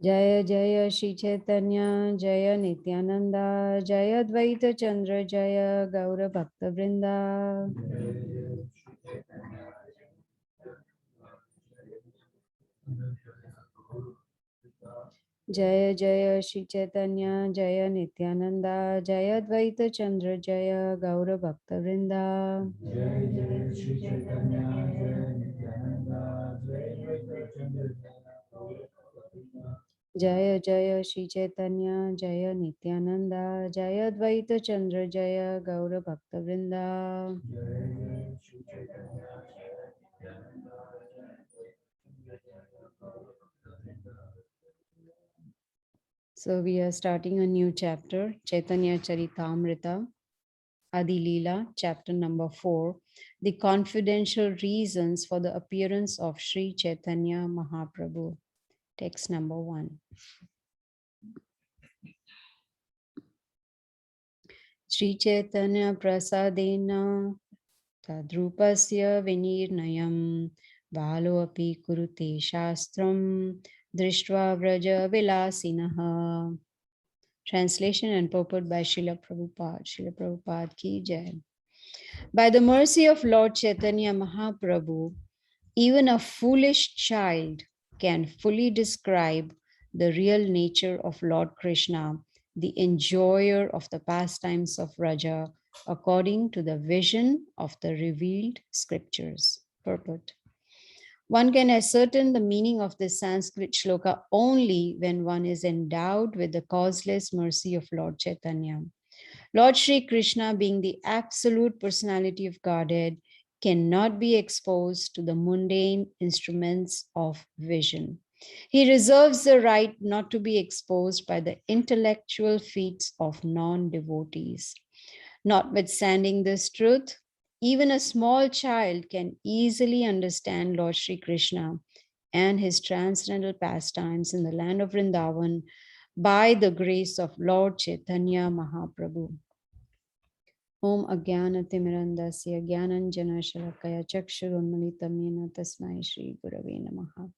Jaya Jaya Shri Chaitanya Jaya Nityananda Jaya Advaita Chandra Jaya Gaura Bhakta Vrinda. Jaya Jaya Shri Chaitanya Jaya Nityananda Jaya Advaita Chandra Jaya Gaura Bhakta Vrinda. Jai Jai Shri Chaitanya Jai Nityananda Jai Advaita Chandra Jaya Jaya Shri Chaitanya Jaya Nityananda Jaya Advaita Chandra Jaya Gaura Bhakta Vrinda. Jai Jai Shri Chaitanya Jai Nityananda So we are starting a new chapter, Chaitanya Charitamrita, Adi Leela, chapter number 4, the confidential reasons for the appearance of Sri Chaitanya Mahaprabhu. Text number 1. Sri Chaitanya Prasadena Tadrupasya Vinirnayam Balo api kurute shastram Drishtva Vraja Vilasinaha. Translation and purport by Srila Prabhupada. Srila Prabhupada ki jai. By the mercy of Lord Chaitanya Mahaprabhu, even a foolish child can fully describe the real nature of Lord Krishna, the enjoyer of the pastimes of Raja, according to the vision of the revealed scriptures. Purport. One can ascertain the meaning of this Sanskrit shloka only when one is endowed with the causeless mercy of Lord Chaitanya. Lord Sri Krishna, being the absolute personality of Godhead, cannot be exposed to the mundane instruments of vision. He reserves the right not to be exposed by the intellectual feats of non devotees. Notwithstanding this truth, even a small child can easily understand Lord Sri Krishna and his transcendental pastimes in the land of Vrindavan by the grace of Lord Chaitanya Mahaprabhu. Om Ajnanatimirandasya Jnananjana Shalakaya Chakshurunmilitam Yena Tasmai Shri Gurave Namaha.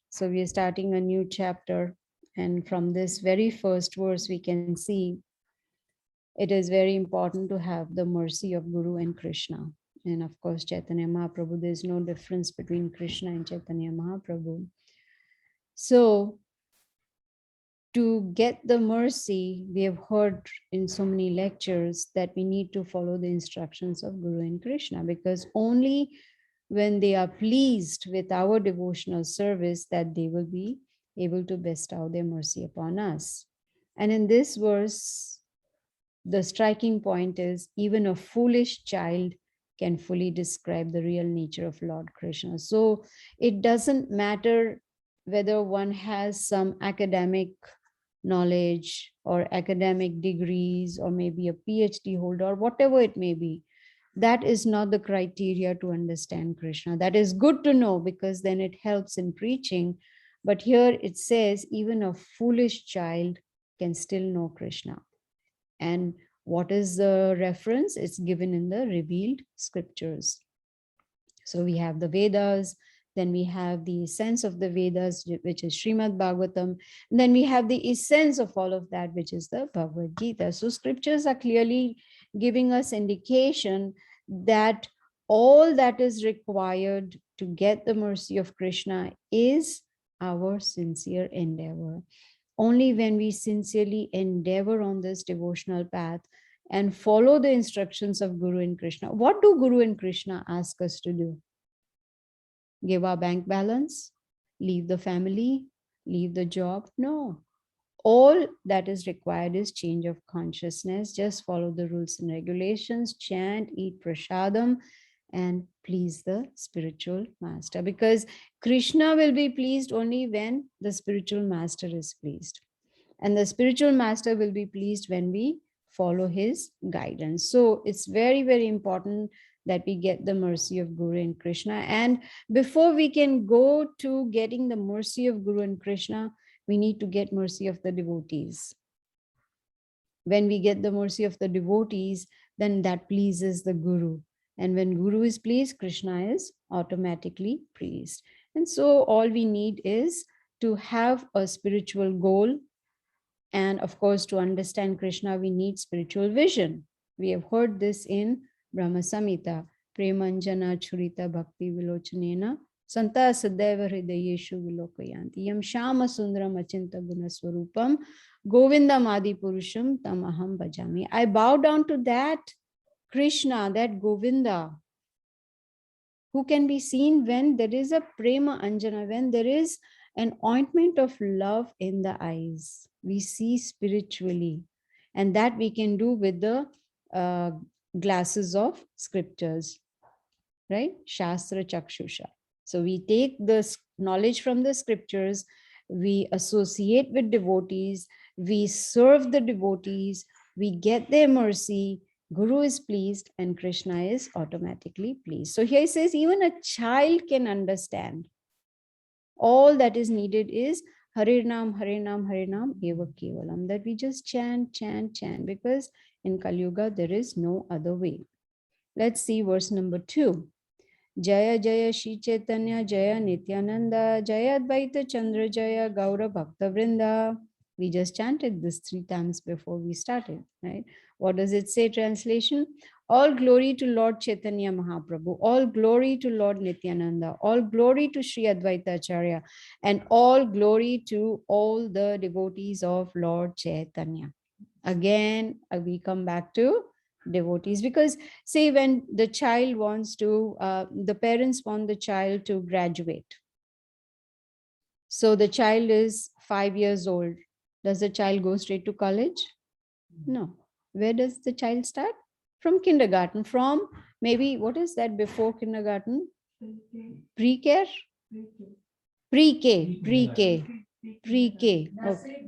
So we are starting a new chapter, and from this very first verse we can see it is very important to have the mercy of Guru and Krishna. And of course, Chaitanya Mahaprabhu, there is no difference between Krishna and Chaitanya Mahaprabhu. So to get the mercy, we have heard in so many lectures that we need to follow the instructions of Guru and Krishna, because only when they are pleased with our devotional service that they will be able to bestow their mercy upon us. And in this verse, the striking point is even a foolish child can fully describe the real nature of Lord Krishna. So it doesn't matter whether one has some academic knowledge or academic degrees or maybe a PhD holder or whatever it may be. That is not the criteria to understand Krishna. That is good to know because then it helps in preaching. But here it says even a foolish child can still know Krishna. And what is the reference? It's given in the revealed scriptures. So we have the Vedas, then we have the essence of the Vedas, which is Srimad Bhagavatam, and then we have the essence of all of that, which is the Bhagavad Gita. So scriptures are clearly giving us indication that all that is required to get the mercy of Krishna is our sincere endeavor. Only when we sincerely endeavor on this devotional path and follow the instructions of Guru and Krishna. What do Guru and Krishna ask us to do? Give our bank balance? Leave the family? Leave the job? No. All that is required is change of consciousness. Just follow the rules and regulations, chant, eat prasadam, and please the spiritual master. Because Krishna will be pleased only when the spiritual master is pleased. And the spiritual master will be pleased when we follow his guidance. So it's very, very important that we get the mercy of Guru and Krishna. And before we can go to getting the mercy of Guru and Krishna, we need to get mercy of the devotees. When we get the mercy of the devotees, then that pleases the Guru. And when Guru is pleased, Krishna is automatically pleased. And so all we need is to have a spiritual goal. And of course, to understand Krishna, we need spiritual vision. We have heard this in Brahma Samhita. Premanjana churita bhakti vilochanena santa sadaiva hridayeshu vilokayanti yam shama sundaram achinta guna swarupam govindam adi purusham tam aham bhajami. I bow down to that Krishna, that Govinda, who can be seen when there is a prema anjana, when there is an ointment of love in the eyes. We see spiritually, and that we can do with the glasses of scriptures, right? Shastra Chakshusha. So we take the knowledge from the scriptures, we associate with devotees, we serve the devotees, we get their mercy, Guru is pleased and Krishna is automatically pleased. So here he says even a child can understand. All that is needed is Hare Nam, Hare Nam, Hare Nam, Eva Kevalam. That we just chant, chant, chant, because in Kali Yuga there is no other way. Let's see verse number 2. Jaya Jaya Shri Chaitanya Jaya Nityananda Jaya Advaita Chandra Jaya Gaura Bhakta Vrinda. We just chanted this 3 times before we started, right? What does it say? Translation: all glory to Lord Chaitanya Mahaprabhu, all glory to Lord Nityananda, all glory to Sri Advaita Acharya, and all glory to all the devotees of Lord Chaitanya. Again, we come back to devotees, because say when the child wants to, the parents want the child to graduate. So the child is 5 years old. Does the child go straight to college? No. Where does the child start? From kindergarten, from maybe, what is that before kindergarten? Pre-care? Pre-K, pre-K, pre-K. Okay.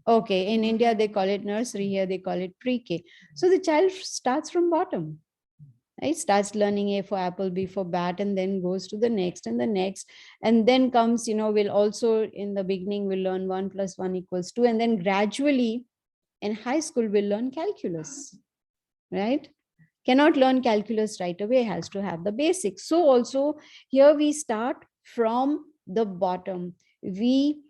Okay, in India they call it nursery, here they call it pre-K. So the child starts from bottom. Right? Starts learning A for apple, B for bat, and then goes to the next and the next. And then comes, we'll also in the beginning we'll learn 1 + 1 = 2. And then gradually in high school we'll learn calculus, right? Cannot learn calculus right away, has to have the basics. So also here we start from the bottom. We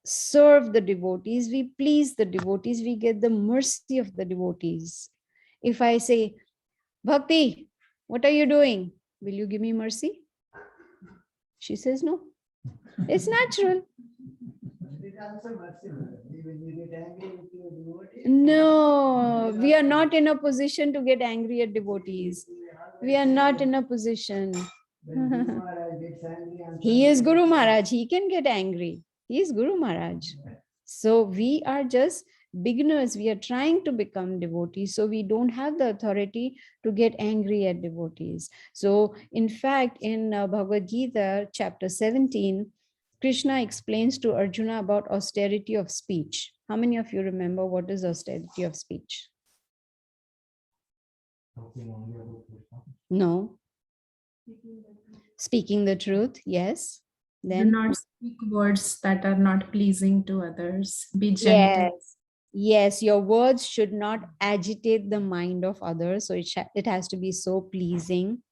serve the devotees, we please the devotees, we get the mercy of the devotees. If I say, Bhakti, what are you doing? Will you give me mercy? She says no. It's natural. No, we are not in a position to get angry at devotees. We are not in a position. He is Guru Maharaj. He can get angry. He is Guru Maharaj. So we are just beginners. We are trying to become devotees. So we don't have the authority to get angry at devotees. So in fact, in Bhagavad Gita, chapter 17, Krishna explains to Arjuna about austerity of speech. How many of you remember what is austerity of speech? No. Speaking the truth, yes. Then do not speak words that are not pleasing to others. Be gentle. Yes, your words should not agitate the mind of others. So it has to be so pleasing.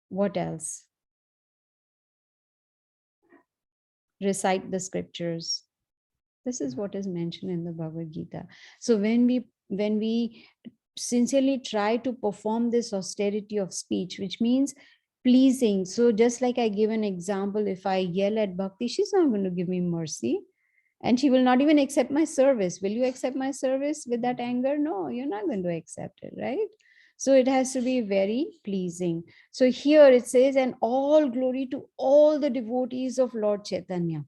What else? Recite the scriptures. This is what is mentioned in the Bhagavad Gita. So when we sincerely try to perform this austerity of speech, which means pleasing. So just like I give an example, if I yell at Bhakti, she's not going to give me mercy. And she will not even accept my service. Will you accept my service with that anger? No, you're not going to accept it, right? So it has to be very pleasing. So here it says, and all glory to all the devotees of Lord Chaitanya.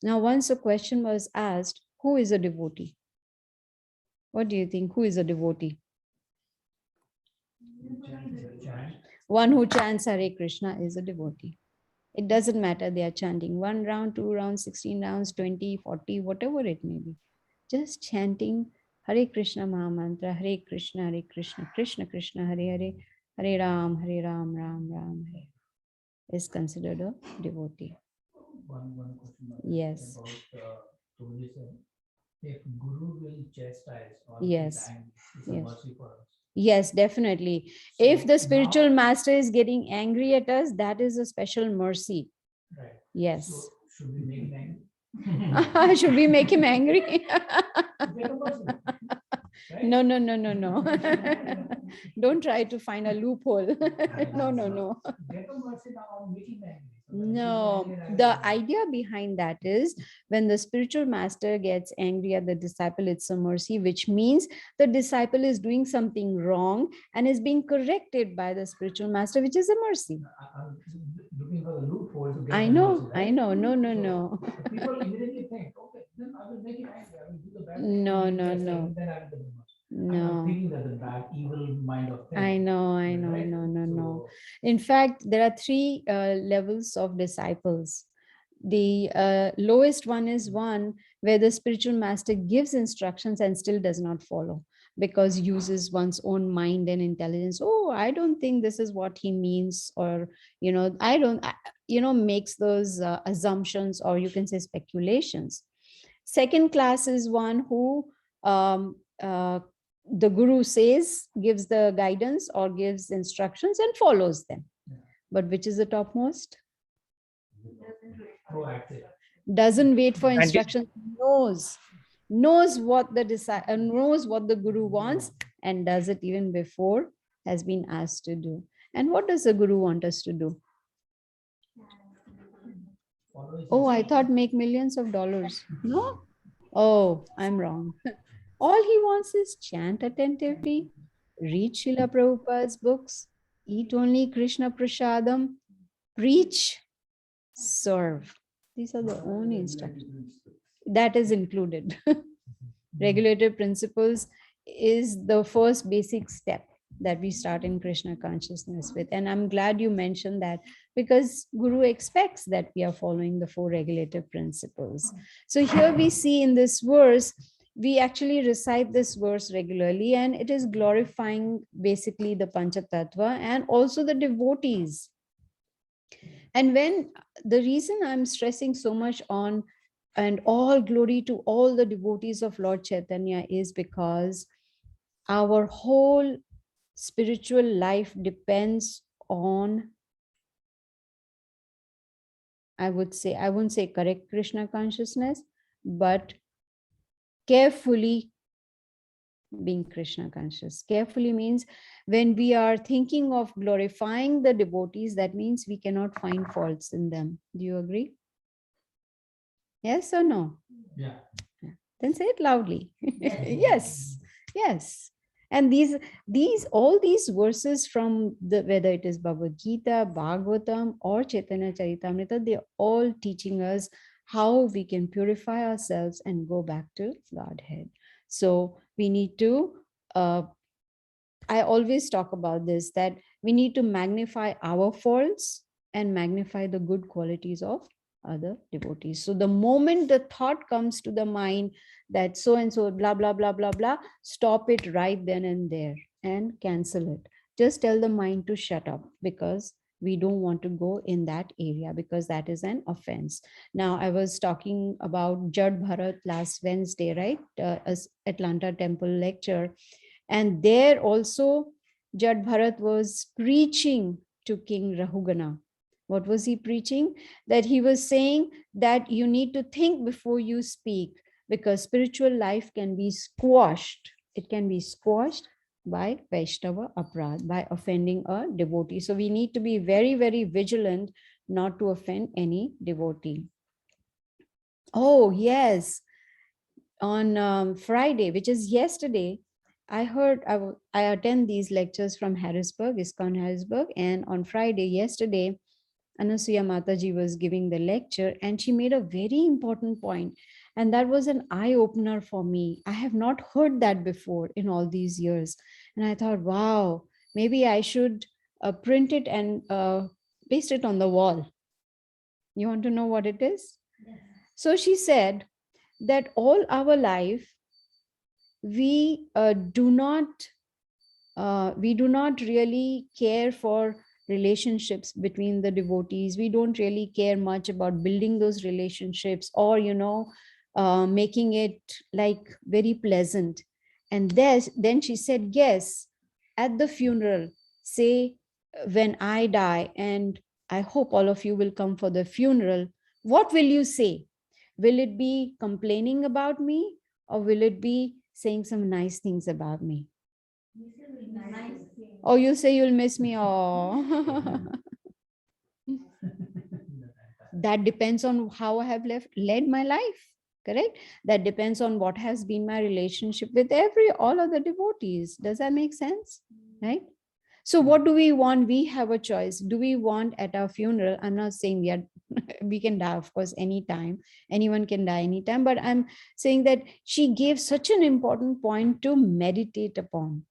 Now, once a question was asked, who is a devotee? What do you think? Who is a devotee? One who chants Hare Krishna is a devotee. It doesn't matter they are chanting 1 round, 2 rounds, 16 rounds, 20, 40, whatever it may be. Just chanting Hare Krishna Mahamantra, Hare Krishna, Krishna Krishna, Hare Hare, Hare Ram, Ram Ram, Hare, is considered a devotee. One question. Yes. About if Guru will chastise or yes. is Yes. mercy for us. Yes, definitely. So If the spiritual now- master is getting angry at us, that is a special mercy. Right. Yes. So should we make him angry? Should we make him angry? Get a mercy, right? No, no, no, no, no. Don't try to find a loophole. No, no, no. Get a mercy now on making him angry. So that he should be No, angry and I the will be angry. idea behind that is when the spiritual master gets angry at the disciple, it's a mercy, which means the disciple is doing something wrong and is being corrected by the spiritual master, which is a mercy. I'm looking for the loophole to get I the know, mercy, I right? know. No, no, So, no. People immediately think, okay, then I will make it angry. I will do the bad thing. No, and no, just like, no. Then I will get the mercy. I'm No. thinking that the bad, evil mind of things. I know, I know, right? no, no, no. So, In fact, there are three levels of disciples. The lowest one is one where the spiritual master gives instructions and still does not follow because uses one's own mind and intelligence. Oh, I don't think this is what he means, or I don't, makes those assumptions, or you can say speculations. Second class is one who um, the guru says, gives the guidance or gives instructions and follows them. Yeah. But which is the topmost? proactive. Doesn't wait for And instructions, knows what the knows what the guru wants and does it even before has been asked to do. And what does the guru want us to do? Follow his Oh, I instructions. thought make millions of dollars. No? Oh, I'm wrong. All he wants is chant attentively, read Srila Prabhupada's books, eat only Krishna Prasadam, preach, serve. These are the only instructions. That is included. Regulative principles is the first basic step that we start in Krishna consciousness with. And I'm glad you mentioned that because Guru expects that we are following the four regulative principles. So here we see in this verse, we actually recite this verse regularly, and it is glorifying basically the Panchatattva and also the devotees. And when the reason I'm stressing so much on and all glory to all the devotees of Lord Chaitanya is because our whole spiritual life depends on, I wouldn't say correct Krishna consciousness, but carefully being Krishna conscious. Carefully means when we are thinking of glorifying the devotees, that means we cannot find faults in them. Do you agree? Yes or no? Yeah. Then say it loudly. Yes, yes. And all these verses from whether it is Bhagavad Gita, Bhagavatam, or Chaitanya Charitamrita, they're all teaching us how we can purify ourselves and go back to Godhead. So we need to, I always talk about this, that we need to magnify our faults and magnify the good qualities of other devotees. So the moment the thought comes to the mind that so and so, blah, blah, blah, blah, blah, stop it right then and there and cancel it. Just tell the mind to shut up because we don't want to go in that area because that is an offense. Now, I was talking about Jad Bharat last Wednesday, right? As Atlanta Temple lecture. And there also, Jad Bharat was preaching to King Rahugana. What was he preaching? That he was saying that you need to think before you speak because spiritual life can be squashed. It can be squashed by Vaishnava Aparadh, by offending a devotee. So we need to be very, very vigilant not to offend any devotee. Oh, yes. On Friday, which is yesterday, I heard, I attend these lectures from Harrisburg, ISKCON Harrisburg, and on Friday, yesterday, Anasuya Mataji was giving the lecture and she made a very important point. And that was an eye opener for me. I have not heard that before in all these years. And I thought, wow, maybe I should print it and paste it on the wall. You want to know what it is? Yes. So she said that all our life, we do not really care for relationships between the devotees. We don't really care much about building those relationships or making it like very pleasant. And then she said, yes, at the funeral, say when I die, and I hope all of you will come for the funeral, what will you say? Will it be complaining about me, or will it be saying some nice things about me? Oh, you say you'll miss me. Oh, that depends on how I have led my life. Correct? That depends on what has been my relationship with all other devotees. Does that make sense? Right? So what do we want? We have a choice. Do we want at our funeral? I'm not saying we are we can die, of course, anytime. Anyone can die anytime. But I'm saying that she gave such an important point to meditate upon,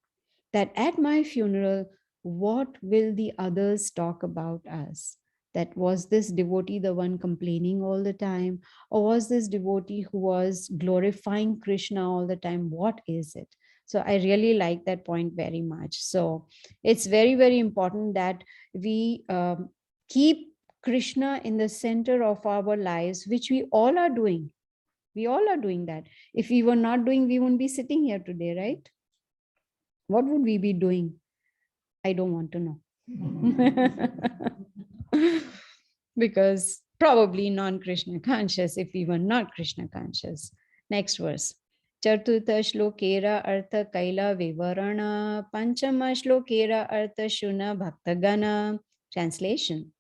that at my funeral, what will the others talk about us? That was this devotee the one complaining all the time, or was this devotee who was glorifying Krishna all the time? What is it? So I really like that point very much. So it's very, very important that we keep Krishna in the center of our lives, which we all are doing. We all are doing that. If we were not doing, we wouldn't be sitting here today, right? What would we be doing? I don't want to know. Because probably non-Krishna conscious if we were not Krishna conscious. Next verse. Chaturtha shlokera artha kaila vivarana panchama shlokera artha shuna bhaktagana. Translation.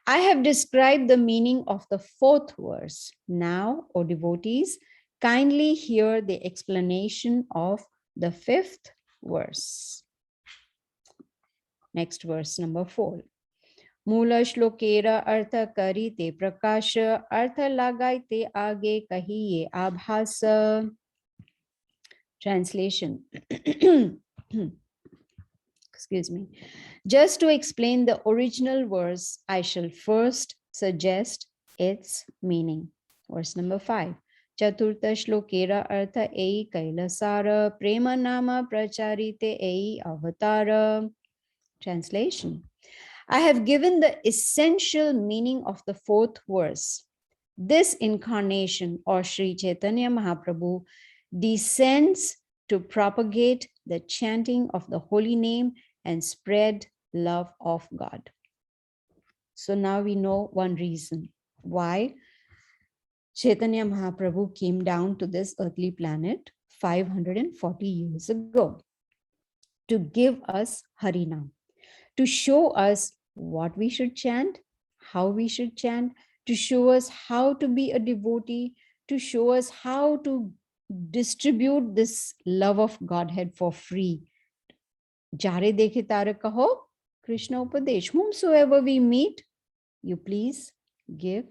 I have described the meaning of the fourth verse. Now, O devotees, kindly hear the explanation of the fifth verse. Next verse, number 4. Mula shlokera artha kari te prakasha artha lagai te age kahiye abhasa. Translation. Excuse me. Just to explain the original verse, I shall first suggest its meaning. Verse number 5. Chaturtha shlokera artha ei kailasara prema nama pracharite ei avatara. Translation. I have given the essential meaning of the fourth verse. This incarnation, or Sri Chaitanya Mahaprabhu, descends to propagate the chanting of the holy name and spread love of God. So now we know one reason why Chaitanya Mahaprabhu came down to this earthly planet 540 years ago, to give us Harinam, to show us what we should chant, how we should chant, to show us how to be a devotee, to show us how to distribute this love of Godhead for free. Jare dekhe tare kaho, Krishna Upadesh. Whomsoever we meet, you please give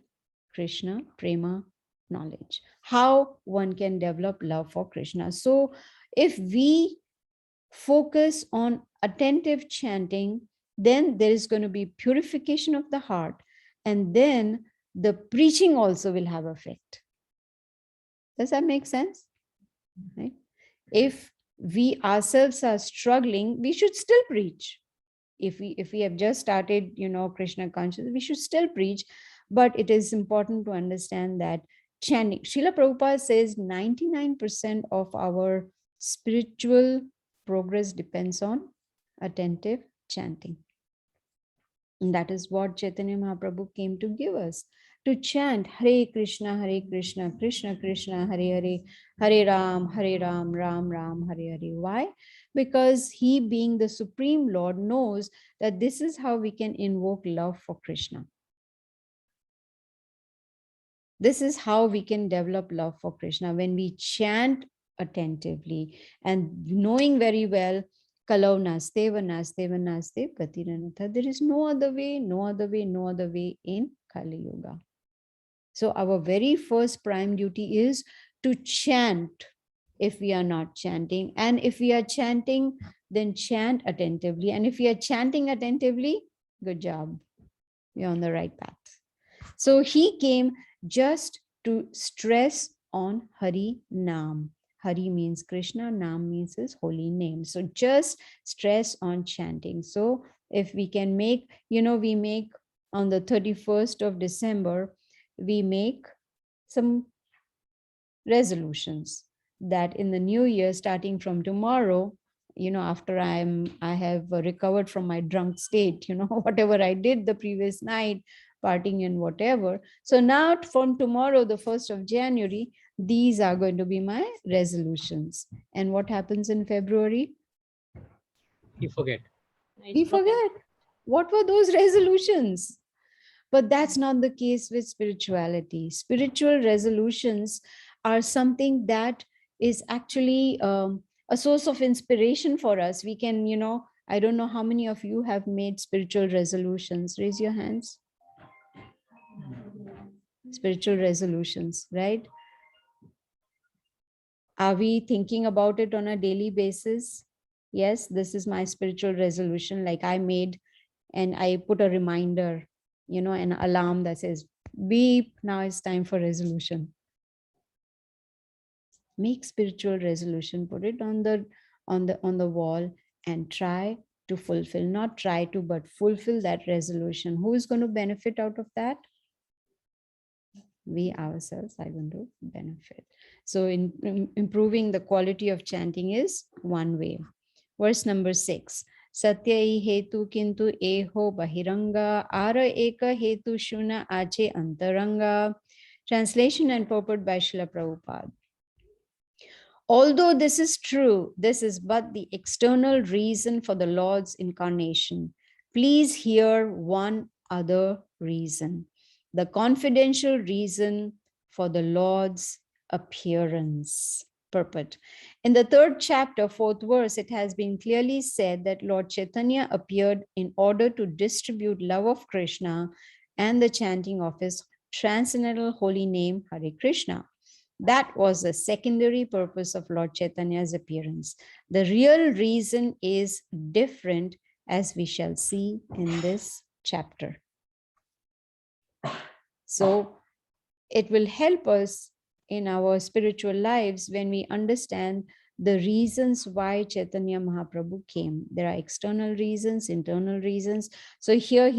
Krishna prema knowledge. How one can develop love for Krishna. So if we focus on attentive chanting, then there is going to be purification of the heart, and then the preaching also will have effect. Does that make sense? Right? If we ourselves are struggling, we should still preach. If we have just started, Krishna consciousness, we should still preach. But it is important to understand that chanting, Srila Prabhupada says 99% of our spiritual progress depends on attentive chanting. And that is what Chaitanya Mahaprabhu came to give us, to chant Hare Krishna, Krishna Krishna, Hare Hare, Hare Ram, Ram Ram, Hare Hare. Why? Because he, being the Supreme Lord, knows that this is how we can invoke love for Krishna. This is how we can develop love for Krishna, when we chant attentively and knowing very well, Kalau naste vanaste vanaste gatiranatha. There is no other way, no other way, no other way in Kali Yuga. So our very first prime duty is to chant if we are not chanting. And if we are chanting, then chant attentively. And if we are chanting attentively, good job. You're on the right path. So he came just to stress on Hari Nam. Hari means Krishna, Nam means his holy name. So just stress on chanting. So if we can make, we make on the 31st of December, we make some resolutions that in the new year, starting from tomorrow, after I have recovered from my drunk state, whatever I did the previous night, partying and whatever. So now from tomorrow, the 1st of January, these are going to be my resolutions. And what happens in February? You forget. We forget. What were those resolutions? But that's not the case with spirituality. Spiritual resolutions are something that is actually a source of inspiration for us. We can, I don't know how many of you have made spiritual resolutions. Raise your hands. Spiritual resolutions, right? Are we thinking about it on a daily basis? Yes, this is my spiritual resolution. Like I made, and I put a reminder, an alarm that says, beep, now it's time for resolution. Make spiritual resolution, put it on the wall and try to fulfill, not try to, but fulfill that resolution. Who is going to benefit out of that? We ourselves are going to benefit. So improving the quality of chanting is one way. Verse number 6. Satya hetu kintu eho bahiranga ara eka hetu shuna ache antaranga. Translation and purport by Srila Prabhupada. Although this is true, this is but the external reason for the Lord's incarnation. Please hear one other reason, the confidential reason for the Lord's appearance. Purport. In the 3rd chapter, 4th verse, it has been clearly said that Lord Chaitanya appeared in order to distribute love of Krishna and the chanting of his transcendental holy name, Hare Krishna. That was the secondary purpose of Lord Chaitanya's appearance. The real reason is different, as we shall see in this chapter. So it will help us in our spiritual lives when we understand the reasons why Chaitanya Mahaprabhu came. There are external reasons, internal reasons. So here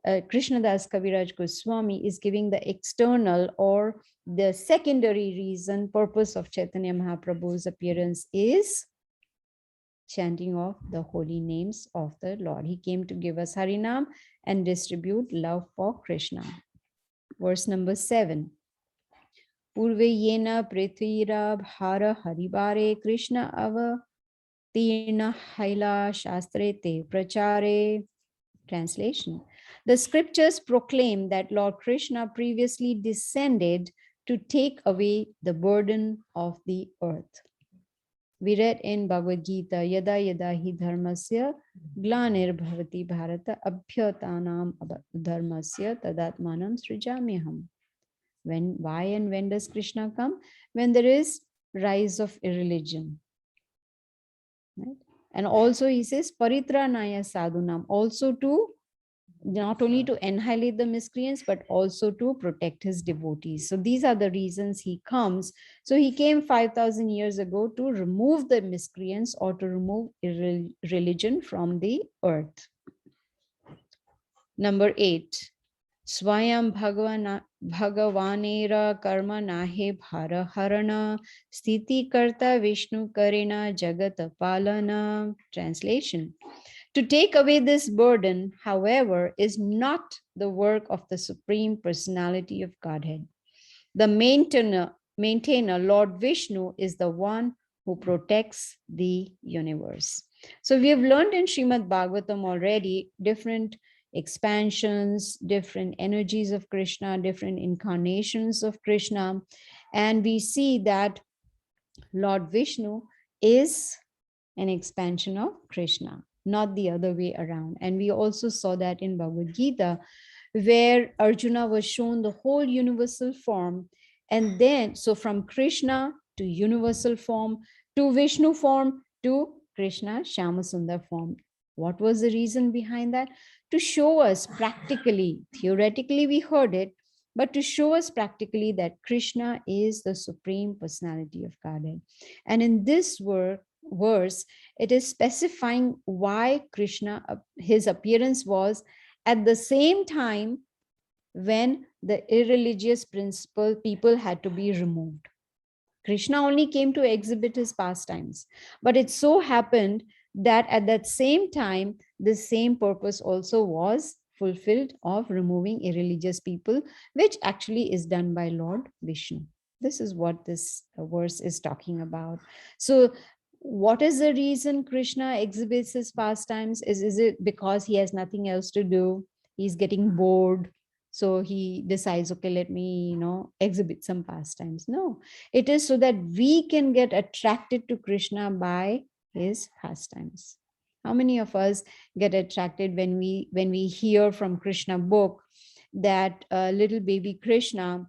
Krishnadas Kaviraj Goswami is giving the external or the secondary reason, purpose of Chaitanya Mahaprabhu's appearance is chanting of the holy names of the Lord. He came to give us Harinam and distribute love for Krishna. Verse number 7. Purve yena prithvira bhara haribare Krishna avatirna haila shastrete prachare. Translation. The scriptures proclaim that Lord Krishna previously descended to take away the burden of the earth. We read in Bhagavad Gita, Yada yada hi dharmasya glanir bhavati bharata abhyatanam dharmasya tadatmanam srijamyaham. Why and when does Krishna come? When there is rise of irreligion. Right? And also he says, Paritranaya sadhunam, also to not only to annihilate the miscreants, but also to protect his devotees. So these are the reasons he comes. So he came 5,000 years ago to remove the miscreants or to remove religion from the earth. Number 8. Swayam Bhagavanera karma nahe bhara harana sthiti karta Vishnu karina jagat palana. Translation. To take away this burden, however, is not the work of the Supreme Personality of Godhead. The maintainer, Lord Vishnu, is the one who protects the universe. So we have learned in Srimad Bhagavatam already different expansions, different energies of Krishna, different incarnations of Krishna. And we see that Lord Vishnu is an expansion of Krishna, not the other way around. And we also saw that in Bhagavad Gita, where Arjuna was shown the whole universal form. And then, so from Krishna to universal form, to Vishnu form, to Krishna Shyamasundar form. What was the reason behind that? To show us practically, theoretically we heard it, but to show us practically that Krishna is the Supreme Personality of Godhead. And in this verse, it is specifying why Krishna, his appearance was at the same time when the irreligious people had to be removed. Krishna only came to exhibit his pastimes. But it so happened that at that same time, the same purpose also was fulfilled of removing irreligious people, which actually is done by Lord Vishnu. This is what this verse is talking about. So, what is the reason Krishna exhibits his pastimes? Is it because he has nothing else to do? He's getting bored. So he decides, okay, let me, exhibit some pastimes. No, it is so that we can get attracted to Krishna by his pastimes. How many of us get attracted when we hear from Krishna book that little baby Krishna,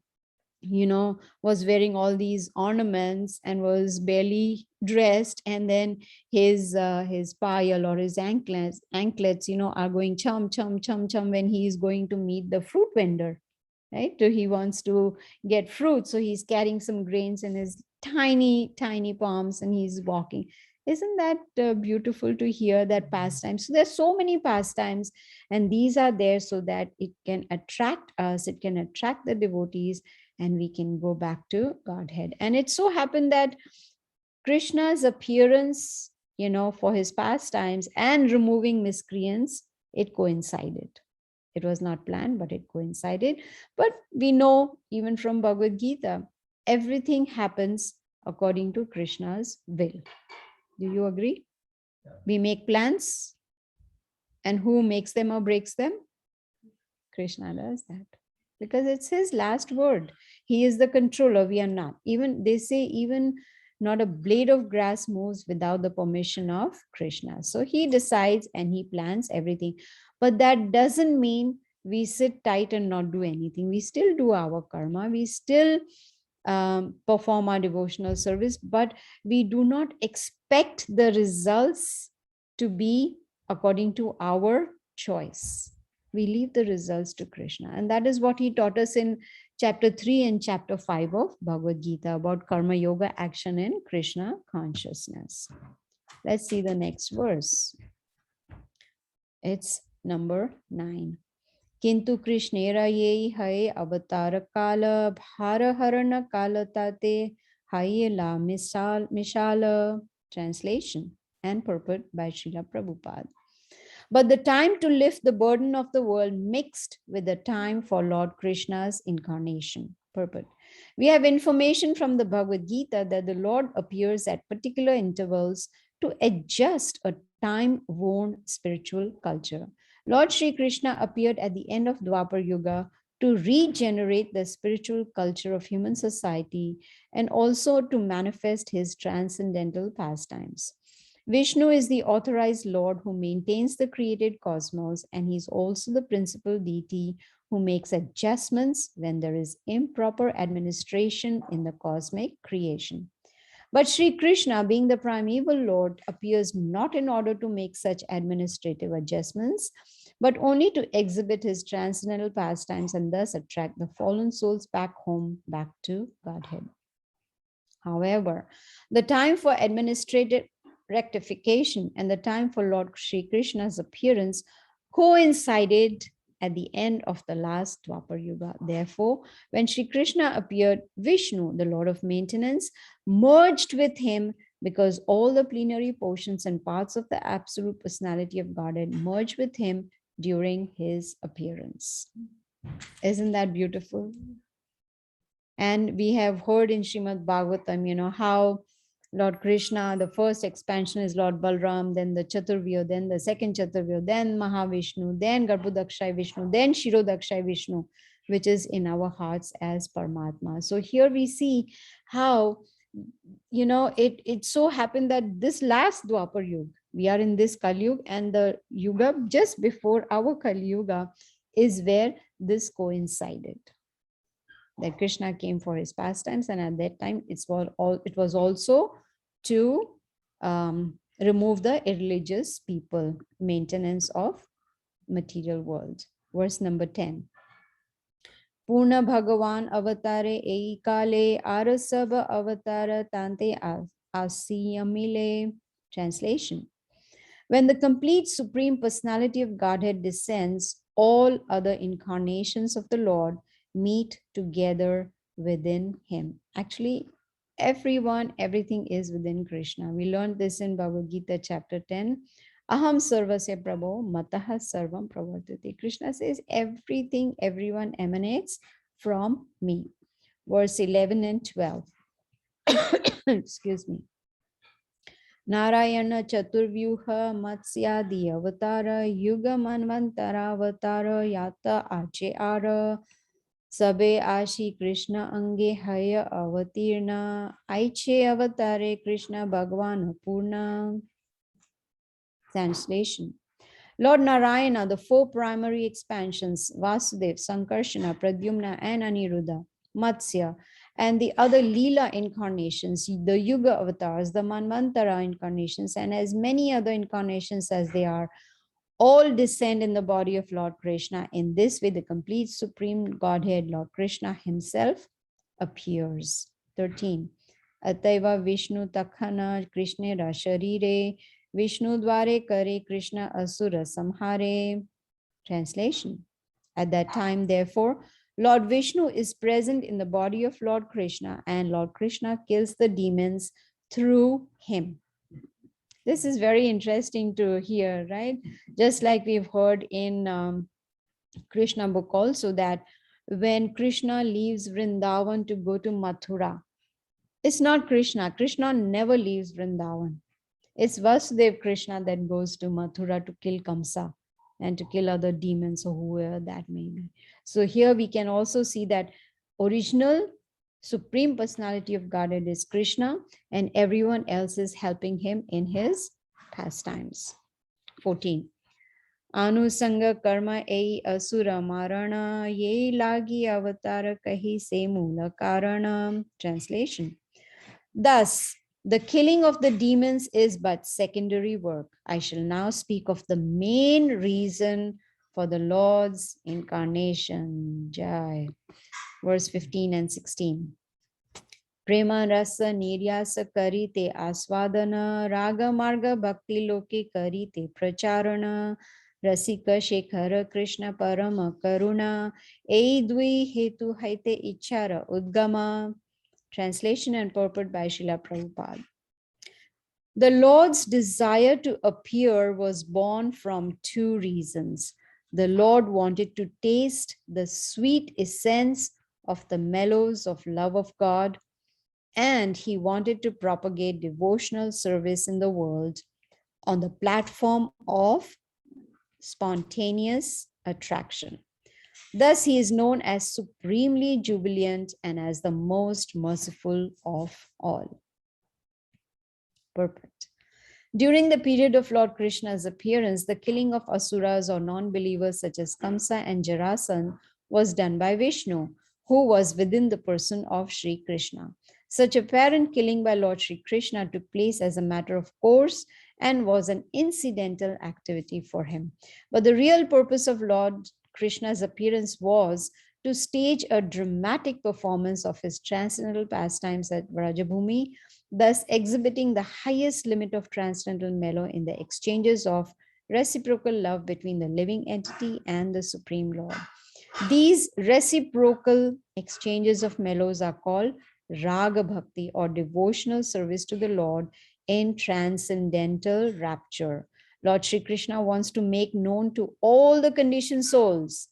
was wearing all these ornaments and was barely dressed, and then his payal or his anklets, are going chum chum chum chum when he is going to meet the fruit vendor, right? So he wants to get fruit, so he's carrying some grains in his tiny tiny palms and he's walking. Isn't that beautiful to hear that pastime? So there's so many pastimes, and these are there so that it can attract us, it can attract the devotees, and we can go back to Godhead. And it so happened that Krishna's appearance, for his pastimes and removing miscreants, it coincided. It was not planned, but it coincided. But we know even from Bhagavad Gita, everything happens according to Krishna's will. Do you agree? Yeah. We make plans, and who makes them or breaks them? Krishna does that, because it's his last word. He is the controller, we are not. Even they say, even not a blade of grass moves without the permission of Krishna. So he decides and he plans everything. But that doesn't mean we sit tight and not do anything. We still do our karma. We still perform our devotional service, but we do not expect the results to be according to our choice. We leave the results to Krishna. And that is what he taught us in chapter 3 and chapter 5 of Bhagavad Gita about karma yoga, action in Krishna consciousness. Let's see the next verse. It's number 9. किंतु कृष्णेरा ये है अवतार काल भार हरण काल ताते हाय ला मिशाल. Translation and purport by Srila Prabhupada. But the time to lift the burden of the world mixed with the time for Lord Krishna's incarnation. Purport. We have information from the Bhagavad Gita that the Lord appears at particular intervals to adjust a time-worn spiritual culture. Lord Sri Krishna appeared at the end of Dwapar Yuga to regenerate the spiritual culture of human society and also to manifest his transcendental pastimes. Vishnu is the authorized Lord who maintains the created cosmos, and he's also the principal deity who makes adjustments when there is improper administration in the cosmic creation. But Sri Krishna, being the primeval Lord, appears not in order to make such administrative adjustments, but only to exhibit his transcendental pastimes and thus attract the fallen souls back home, back to Godhead. However, the time for administrative rectification and the time for Lord Sri Krishna's appearance coincided at the end of the last Dwapar Yuga. Therefore, when Sri Krishna appeared, Vishnu, the Lord of maintenance, merged with him, because all the plenary portions and parts of the absolute personality of Godhead merged with him during his appearance. Isn't that beautiful? And we have heard in Srimad Bhagavatam, how Lord Krishna, the first expansion is Lord Balram, then the Chaturvya, then the second Chaturvya, then Mahavishnu, then Garbhodakshai Vishnu, then Shirodakshai Vishnu, which is in our hearts as Paramatma. So here we see how, it so happened that this last Dwapar Yuga, we are in this Kali Yuga, and the Yuga just before our Kali Yuga is where this coincided. That Krishna came for his pastimes, and at that time it was also to remove the irreligious people, maintenance of material world. Verse number 10. Purna Bhagavan avatare ei kale arasab avatara tante asiyamile. Translation. When the complete supreme personality of Godhead descends, all other incarnations of the Lord meet together within him. Actually, Everyone, everything is within Krishna. We learned this in Bhagavad Gita chapter 10. Aham sarvasya prabho mataha sarvam pravartate. Krishna says everything, everyone emanates from me. Verse 11 and 12. Excuse me. Narayana Chaturvyuha Matsyadi Avatara Yuga Manvantara Avatara Yata Ache Sabe Ashi Krishna Ange Haya Avatirna Aiche Avatare Krishna Bhagavan Purna. Translation. Lord Narayana, the four primary expansions, Vasudev, Sankarshana, Pradyumna, and Aniruddha, Matsya, and the other Leela incarnations, the Yuga avatars, the Manvantara incarnations, and as many other incarnations as they are, all descend in the body of Lord Krishna. In this way, the complete Supreme Godhead, Lord Krishna himself, appears. 13. Ataiva Vishnu Takhana Krishnera Sharire Vishnu Dware Kare Krishna Asura Samhare. Translation. At that time, therefore, Lord Vishnu is present in the body of Lord Krishna, and Lord Krishna kills the demons through him. This is very interesting to hear, right? Just like we've heard in Krishna book also, that when Krishna leaves Vrindavan to go to Mathura, it's not Krishna. Krishna never leaves Vrindavan. It's Vasudev Krishna that goes to Mathura to kill Kamsa and to kill other demons or whoever that may be. So here we can also see that original Supreme Personality of Godhead is Krishna, and everyone else is helping him in his pastimes. 14. Anusanga karma ei asura marana ye lagi avatara kahi se mula karana. Translation. Thus, the killing of the demons is but secondary work. I shall now speak of the main reason for the Lord's incarnation. Jai. Verse 15 and 16. Prema rasa niryasa karite aswadana raga marga bhakti loke karite pracharana rasika shekhara krishna parama karuna eidvi hetu haite ichara udgama. Translation and purport by Srila Prabhupada. The Lord's desire to appear was born from two reasons. The Lord wanted to taste the sweet essence of the mellows of love of God, and he wanted to propagate devotional service in the world on the platform of spontaneous attraction. Thus, he is known as supremely jubilant and as the most merciful of all. Purport. During the period of Lord Krishna's appearance, the killing of asuras or non-believers such as Kamsa and Jarasan was done by Vishnu, who was within the person of Sri Krishna. Such apparent killing by Lord Sri Krishna took place as a matter of course and was an incidental activity for him. But the real purpose of Lord Krishna's appearance was to stage a dramatic performance of his transcendental pastimes at Vrajabhumi, thus exhibiting the highest limit of transcendental mellow in the exchanges of reciprocal love between the living entity and the Supreme Lord. These reciprocal exchanges of mellows are called Raga Bhakti, or devotional service to the Lord in transcendental rapture. Lord Sri Krishna wants to make known to all the conditioned souls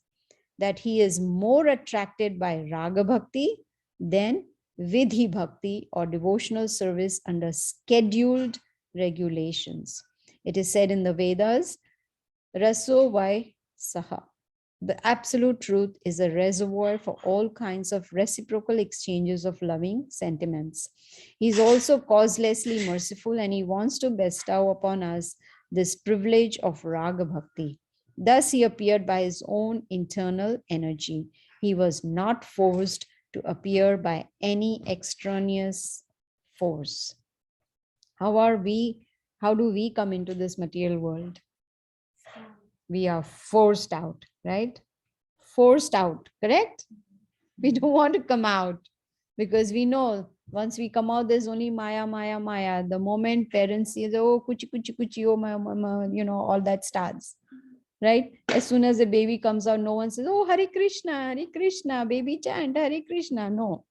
that he is more attracted by Raga Bhakti than Vidhi Bhakti, or devotional service under scheduled regulations. It is said in the Vedas, Raso Vai Saha. The absolute truth is a reservoir for all kinds of reciprocal exchanges of loving sentiments. He is also causelessly merciful, and he wants to bestow upon us this privilege of Raga Bhakti. Thus, he appeared by his own internal energy. He was not forced to appear by any extraneous force. How do we come into this material world? We are forced out, right? Forced out, correct? We don't want to come out because we know once we come out, there's only Maya, Maya, Maya. The moment parents say, oh, kuchi, kuchi, kuchi, oh, mama, all that starts, right? As soon as the baby comes out, no one says, oh, Hare Krishna, baby chant, Hare Krishna. No.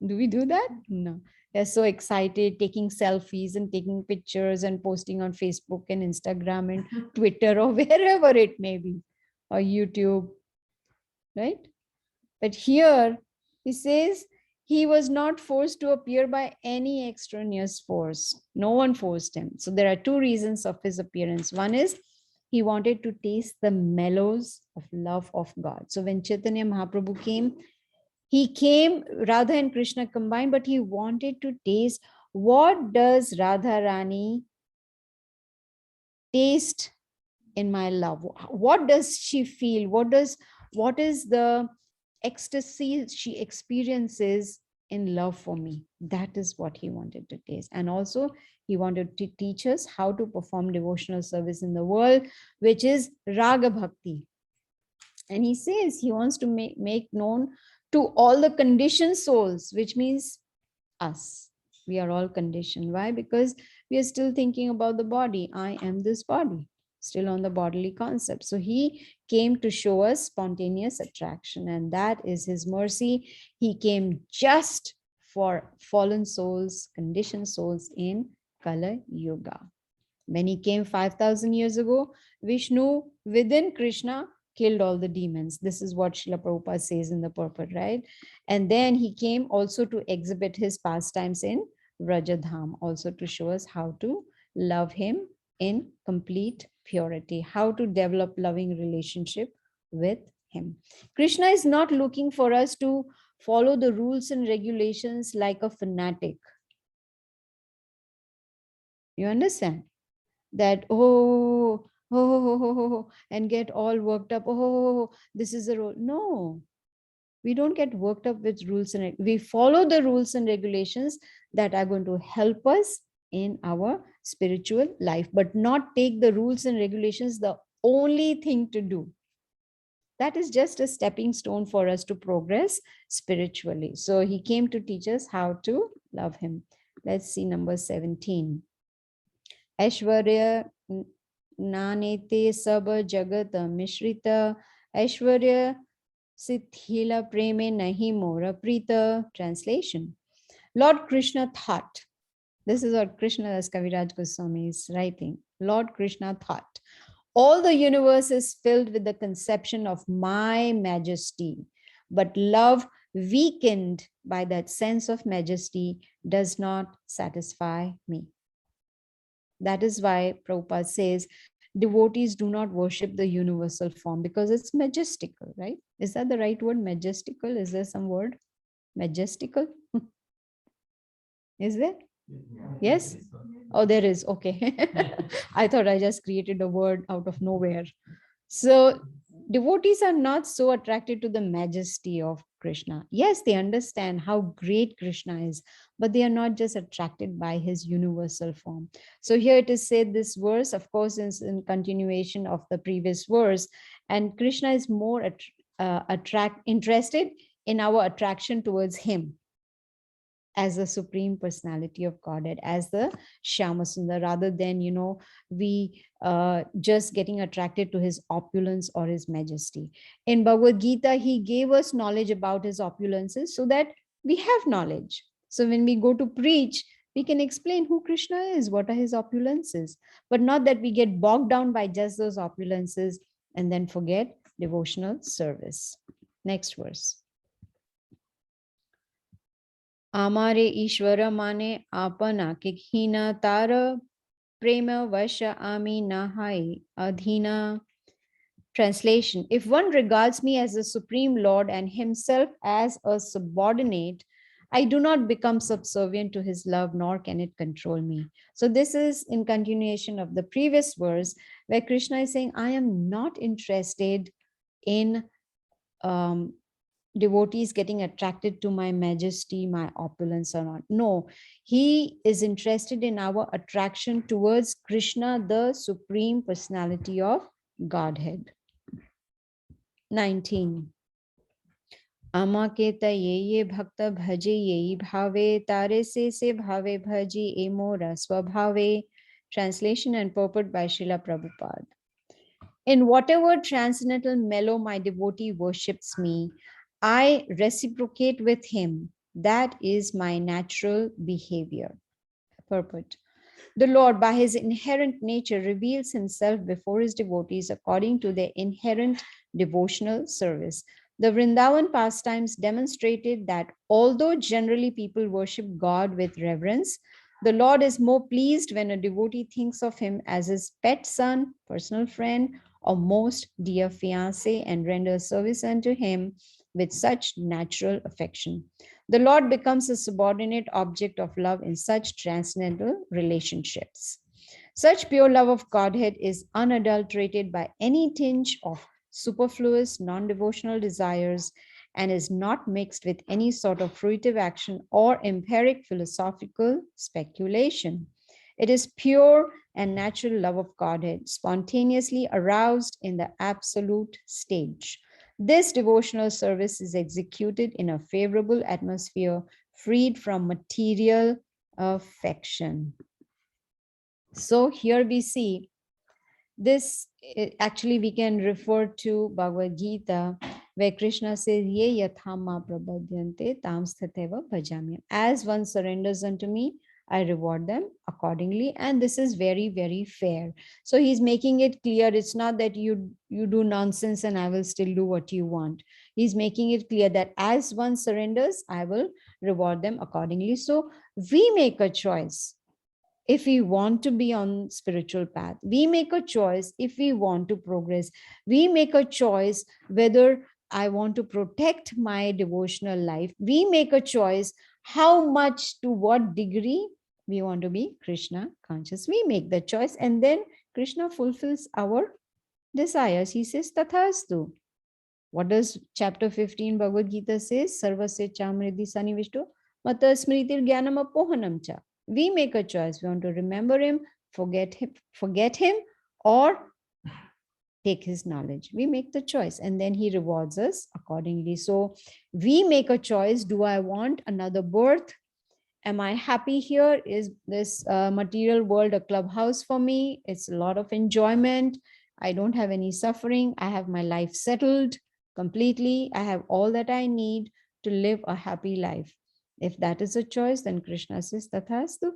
Do we do that? No. They're so excited, taking selfies and taking pictures and posting on Facebook and Instagram and Twitter or wherever it may be, or YouTube, right? But here he says he was not forced to appear by any extraneous force. No one forced him. So there are two reasons of his appearance. One is he wanted to taste the mellows of love of God. So when Chaitanya Mahaprabhu came, he came, Radha and Krishna combined, but he wanted to taste what does Radha Rani taste in my love? What does she feel? What is the ecstasy she experiences in love for me? That is what he wanted to taste. And also he wanted to teach us how to perform devotional service in the world, which is Raga Bhakti. And he says he wants to make known to all the conditioned souls, which means us. We are all conditioned. Why? Because we are still thinking about the body. I am this body, still on the bodily concept. So he came to show us spontaneous attraction, and that is his mercy. He came just for fallen souls, conditioned souls in Kala Yuga. When he came 5,000 years ago, Vishnu within Krishna killed all the demons. This is what Srila Prabhupada says in the purport, right? And then he came also to exhibit his pastimes in Vrajadham, also to show us how to love him in complete purity, how to develop loving relationship with him. Krishna is not looking for us to follow the rules and regulations like a fanatic. You understand? That and get all worked up. This is a rule. No, we don't get worked up with rules, and we follow the rules and regulations that are going to help us in our spiritual life, but not take the rules and regulations the only thing to do. That is just a stepping stone for us to progress spiritually. So he came to teach us how to love him. Let's see number 17. ऐश्वर्य नानेते सब जगत मिश्रित ऐश्वर्य सिद्धिला preme nahi mora prita. Translation. Lord Krishna thought, this is what Krishna Das Kaviraj Goswami is writing. Lord Krishna thought, all the universe is filled with the conception of my majesty, but love weakened by that sense of majesty does not satisfy me. That is why Prabhupada says devotees do not worship the universal form because it's majestical, right? Is that the right word? Majestical? Is there some word? Majestical? Is there? Yes? Oh, there is. Okay. I thought I just created a word out of nowhere. So devotees are not so attracted to the majesty of Krishna. Yes, they understand how great Krishna is, but they are not just attracted by his universal form. So here it is said, this verse, of course, is in continuation of the previous verse, and Krishna is more interested in our attraction towards him as the Supreme Personality of Godhead, as the Shyamasundar, rather than, we just getting attracted to his opulence or his majesty. In Bhagavad Gita, he gave us knowledge about his opulences so that we have knowledge. So when we go to preach, we can explain who Krishna is, what are his opulences, but not that we get bogged down by just those opulences and then forget devotional service. Next verse. आमारे ईश्वर माने आपना के हीना तार प्रेम वश आमी नहाई adhina. Translation. If one regards me as the Supreme Lord and himself as a subordinate, I do not become subservient to his love, nor can it control me. So this is in continuation of the previous verse where Krishna is saying, I am not interested in devotees getting attracted to my majesty, my opulence or not. No, he is interested in our attraction towards Krishna, the Supreme Personality of Godhead. 19. Amaketa ye bhakta bhaje ye bhave tare se bhave bhaji e mora swabhave. Translation and purport by Srila Prabhupada. In whatever transcendental mellow my devotee worships me, I reciprocate with him That is my natural behavior. Purport. The Lord, by his inherent nature, reveals himself before his devotees according to their inherent devotional service. The Vrindavan pastimes demonstrated that although generally people worship God with reverence, the Lord is more pleased when a devotee thinks of him as his pet son, personal friend, or most dear fiancé and renders service unto him with such natural affection. The Lord becomes a subordinate object of love in such transcendental relationships. Such pure love of Godhead is unadulterated by any tinge of superfluous, non devotional desires and is not mixed with any sort of fruitive action or empiric philosophical speculation. It is pure and natural love of Godhead, spontaneously aroused in the absolute stage. This devotional service is executed in a favorable atmosphere, freed from material affection. So here we see this, actually we can refer to Bhagavad Gita, where Krishna says, Ye yathama prabhadyante tam sthateva bhajamyam. As one surrenders unto me, I reward them accordingly. And this is very, very fair. So he's making it clear. It's not that you do nonsense and I will still do what you want. He's making it clear that as one surrenders, I will reward them accordingly. So we make a choice. If we want to be on spiritual path, we make a choice. If we want to progress, we make a choice whether I want to protect my devotional life. We make a choice how much, to what degree we want to be Krishna conscious. We make the choice, and then Krishna fulfills our desires. He says tathastu. What does chapter 15 Bhagavad Gita says? Sarvasya chamridhi sanivishto mata smritir jnanam apohanam cha. We make a choice. We want to remember him, forget him, or take his knowledge. We make the choice, and then he rewards us accordingly. So we make a choice. Do I want another birth? Am I happy here? Is this material world a clubhouse for me? It's a lot of enjoyment. I don't have any suffering. I have my life settled completely. I have all that I need to live a happy life. If that is a choice, then Krishna says, Tathastu.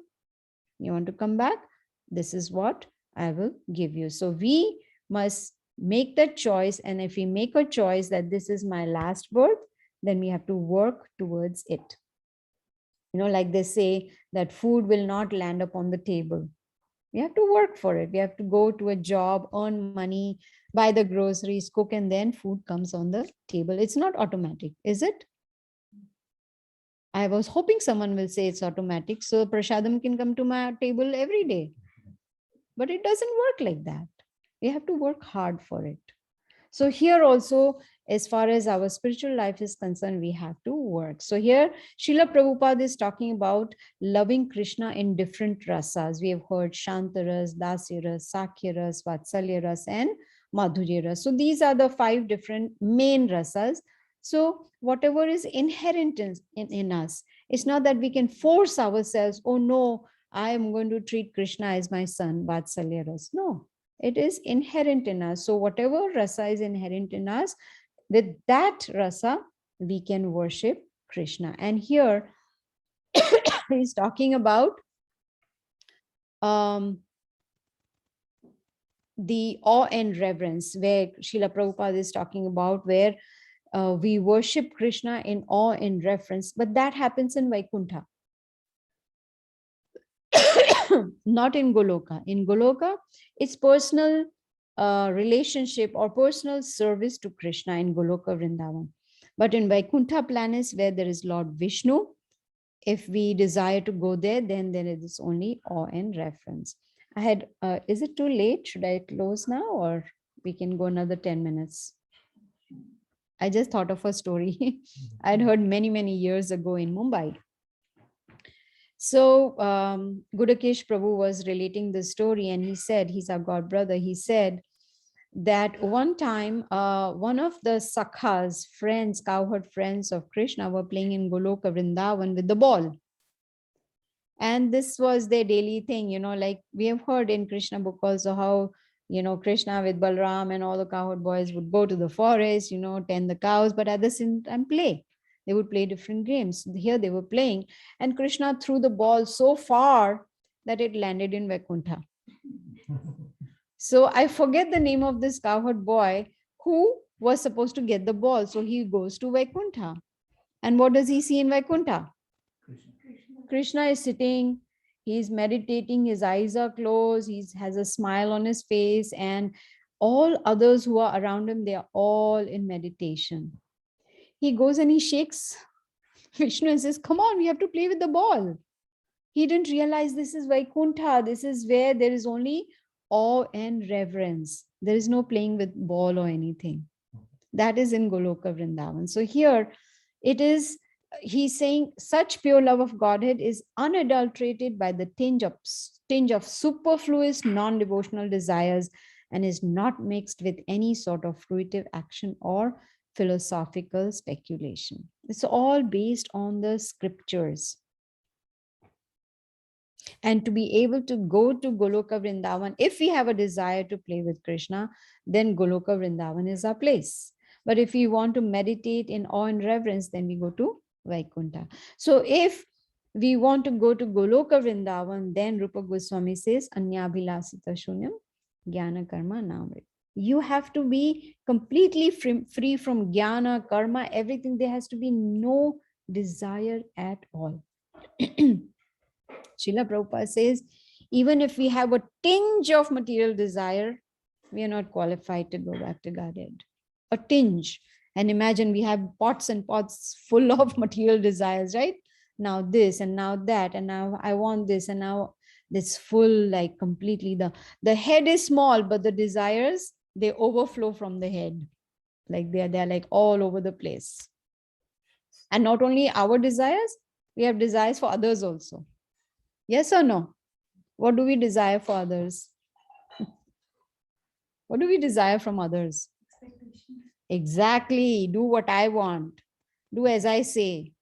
You want to come back? This is what I will give you. So we must make that choice. And if we make a choice that this is my last birth, then we have to work towards it. Like they say that food will not land up on the table. We have to work for it. We have to go to a job, earn money, buy the groceries, cook, and then food comes on the table. It's not automatic, is it? I was hoping someone will say it's automatic, so prasadam can come to my table every day. But it doesn't work like that. We have to work hard for it. So here also, as far as our spiritual life is concerned, we have to work. So here, Srila Prabhupada is talking about loving Krishna in different rasas. We have heard Shantaras, Dasyaras, Sakyaras, Vatsalyaras, and Madhuryaras. So these are the 5 different main rasas. So whatever is inherent in us, it's not that we can force ourselves, oh no, I am going to treat Krishna as my son, Vatsalyaras. No, it is inherent in us. So whatever rasa is inherent in us, with that rasa, we can worship Krishna. And here he's talking about the awe and reverence, where Srila Prabhupada is talking about where we worship Krishna in awe and reverence, but that happens in Vaikuntha. Not in Goloka. In Goloka, it's personal relationship or personal service to Krishna in Goloka Vrindavan. But in Vaikuntha planet, where there is Lord Vishnu, if we desire to go there, then there is only awe and reference. I had, is it too late? Should I close now, or we can go another 10 minutes? I just thought of a story I'd heard many, many years ago in Mumbai. So Gudakesh Prabhu was relating this story, and he said, he's our God brother, he said that one time one of the Sakhas, friends, cowherd friends of Krishna were playing in Goloka Vrindavan with the ball. And this was their daily thing, like we have heard in Krishna book also how, Krishna with Balram and all the cowherd boys would go to the forest, tend the cows, but at the same time play. They would play different games. Here they were playing, and Krishna threw the ball so far that it landed in Vaikuntha. So I forget the name of this cowherd boy who was supposed to get the ball. So he goes to Vaikuntha. And what does he see in Vaikuntha? Krishna is sitting, he's meditating, his eyes are closed, he has a smile on his face, and all others who are around him, they are all in meditation. He goes and he shakes Vishnu and says, "Come on, we have to play with the ball." He didn't realize this is Vaikuntha. This is where there is only awe and reverence. There is no playing with ball or anything. That is in Goloka Vrindavan. So here it is, he's saying such pure love of Godhead is unadulterated by the tinge of superfluous non-devotional desires and is not mixed with any sort of fruitive action or philosophical speculation. It's all based on the scriptures. And to be able to go to Goloka Vrindavan, if we have a desire to play with Krishna, then Goloka Vrindavan is our place. But if we want to meditate in awe and reverence, then we go to Vaikuntha. So if we want to go to Goloka Vrindavan, then Rupa Goswami says, Anyabhilasita Shunyam Jnana Karma Namrit. You have to be completely free from jnana, karma, everything. There has to be no desire at all. Srila Prabhupada says, even if we have a tinge of material desire, we are not qualified to go back to Godhead. A tinge. And imagine we have pots and pots full of material desires, right? Now this and now that, and now I want this, and now this full, like completely the head is small, but the desires, they overflow from the head. Like they're like all over the place. And not only our desires, we have desires for others also. Yes or no? What do we desire for others? What do we desire from others? Exactly. Do what I want. Do as I say.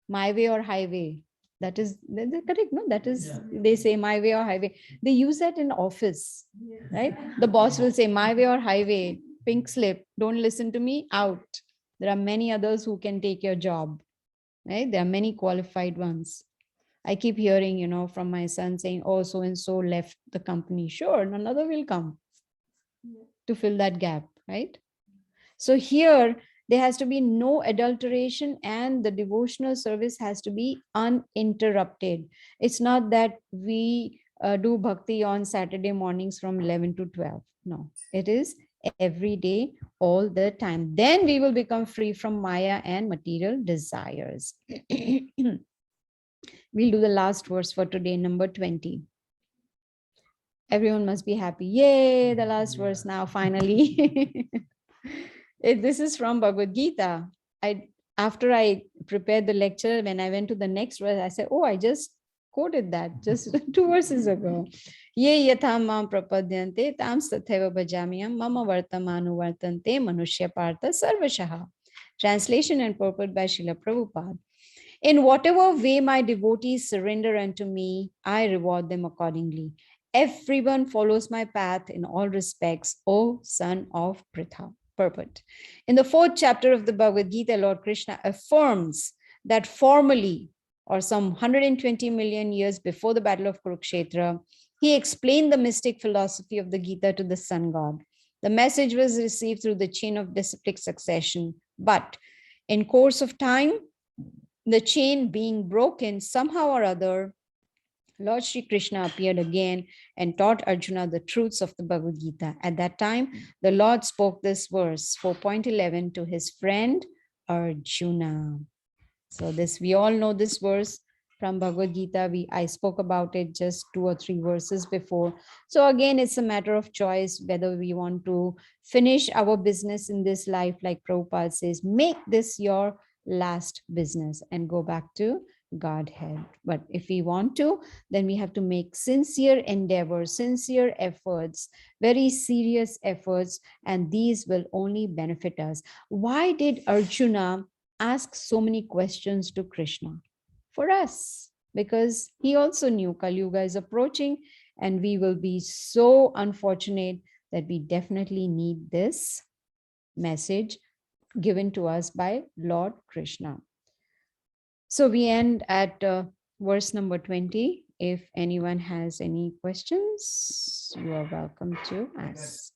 My way or highway. That is correct, no? That is, they say my way or highway. They use that in office, right? The boss will say my way or highway, pink slip, don't listen to me, out. There are many others who can take your job, right? There are many qualified ones. I keep hearing, from my son saying, oh, so-and-so left the company. Sure, another will come to fill that gap, right? So here, there has to be no adulteration and the devotional service has to be uninterrupted. It's not that we do bhakti on Saturday mornings from 11 to 12. No, it is every day, all the time. Then we will become free from Maya and material desires. We'll do the last verse for today, number 20. Everyone must be happy. Yay, the last verse now, finally. This is from Bhagavad Gita. After I prepared the lecture, when I went to the next verse, I said, oh, I just quoted that just 2 verses ago. Ye yatha mam prapadyante tam satheva bhajamyam mama vartamanu vartante manushya partha sarvashaha. Translation and purport by Srila Prabhupada. In whatever way my devotees surrender unto me, I reward them accordingly. Everyone follows my path in all respects, O son of Pritha. Purport. In the 4th chapter of the Bhagavad Gita, Lord Krishna affirms that formally, or some 120 million years before the battle of Kurukshetra, he explained the mystic philosophy of the Gita to the sun god. The message was received through the chain of disciplic succession, but in course of time, the chain being broken somehow or other, Lord Shri Krishna appeared again and taught Arjuna the truths of the Bhagavad Gita. At that time, the Lord spoke this verse, 4.11, to his friend Arjuna. So this, we all know this verse from Bhagavad Gita. I spoke about it just 2 or 3 verses before. So again, it's a matter of choice whether we want to finish our business in this life, like Prabhupada says, make this your last business and go back to Godhead. But if we want to, then we have to make sincere endeavors, sincere efforts, very serious efforts, and these will only benefit us. Why did Arjuna ask so many questions to Krishna? For us, because he also knew Kali Yuga is approaching and we will be so unfortunate that we definitely need this message given to us by Lord Krishna. So we end at verse number 20. If anyone has any questions, you are welcome to ask.